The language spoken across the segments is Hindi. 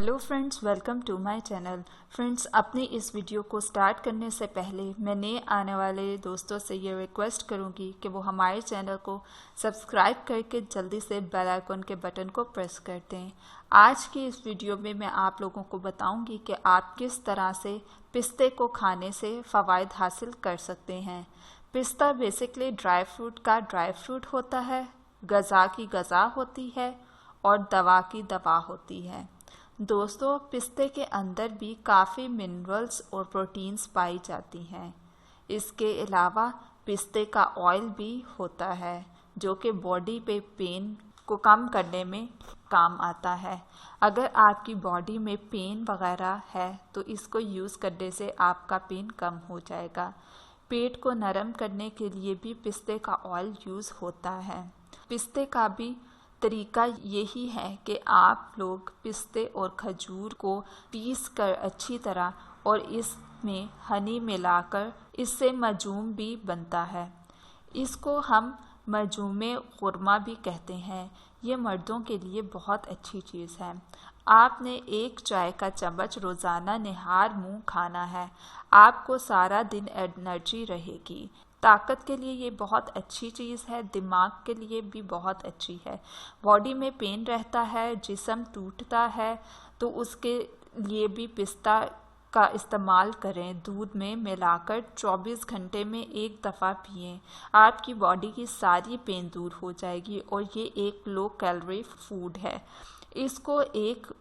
Hello friends, welcome to my channel. Friends, अपने इस वीडियो को स्टार्ट करने से पहले मैं नए आने वाले दोस्तों से ये रिक्वेस्ट करूंगी कि वो हमारे चैनल को सब्सक्राइब करके जल्दी से बेल आइकन के बटन को प्रेस कर दें। आज की इस वीडियो में मैं आप लोगों को बताऊंगी कि आप किस तरह से पिस्ते को खाने से फ़वाइद हासिल कर सकते हैं। पिस्ता बेसिकली ड्राई फ्रूट का ड्राई फ्रूट होता है, गज़ा की गज़ा होती है और दवा की दवा होती है। दोस्तों, पिस्ते के अंदर भी काफ़ी मिनरल्स और प्रोटीन्स पाई जाती हैं। इसके अलावा पिस्ते का ऑयल भी होता है जो कि बॉडी पे पेन को कम करने में काम आता है। अगर आपकी बॉडी में पेन वगैरह है तो इसको यूज़ करने से आपका पेन कम हो जाएगा। पेट को नरम करने के लिए भी पिस्ते का ऑयल यूज़ होता है। पिस्ते का भी तरीका यही है कि आप लोग पिस्ते और खजूर को पीस कर अच्छी तरह और इसमें हनी मिलाकर इससे मजूम भी बनता है। इसको हम मजूमे खुरमा भी कहते हैं। ये मर्दों के लिए बहुत अच्छी चीज़ है। आपने 1 चाय का चम्मच रोज़ाना निहार मुंह खाना है। आपको सारा दिन एनर्जी रहेगी। ताकत के लिए ये बहुत अच्छी चीज़ है, दिमाग के लिए भी बहुत अच्छी है। बॉडी में पेन रहता है, जिस्म टूटता है, तो उसके लिए भी पिस्ता का इस्तेमाल करें। दूध में मिलाकर 24 घंटे में 1 दफ़ा पिएं। आपकी बॉडी की सारी पेन दूर हो जाएगी और ये एक लो कैलोरी फूड है। इसको 1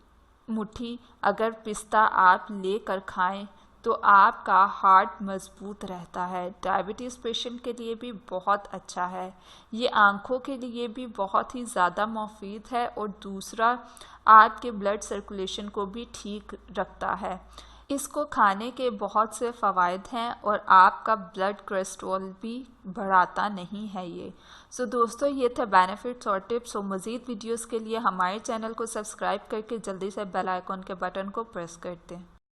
मुट्ठी अगर पिस्ता आप लेकर खाएं तो आपका हार्ट मजबूत रहता है। डायबिटीज़ पेशेंट के लिए भी बहुत अच्छा है। ये आँखों के लिए भी बहुत ही ज़्यादा मुफीद है और दूसरा आपके ब्लड सर्कुलेशन को भी ठीक रखता है। इसको खाने के बहुत से फ़वाइद हैं और आपका ब्लड कोलेस्ट्रॉल भी बढ़ाता नहीं है ये। सो दोस्तों, ये थे बेनिफिट्स और टिप्स। और मज़ीद वीडियोस के लिए हमारे चैनल को सब्सक्राइब करके जल्दी से बेल आइकन के बटन को प्रेस कर दें।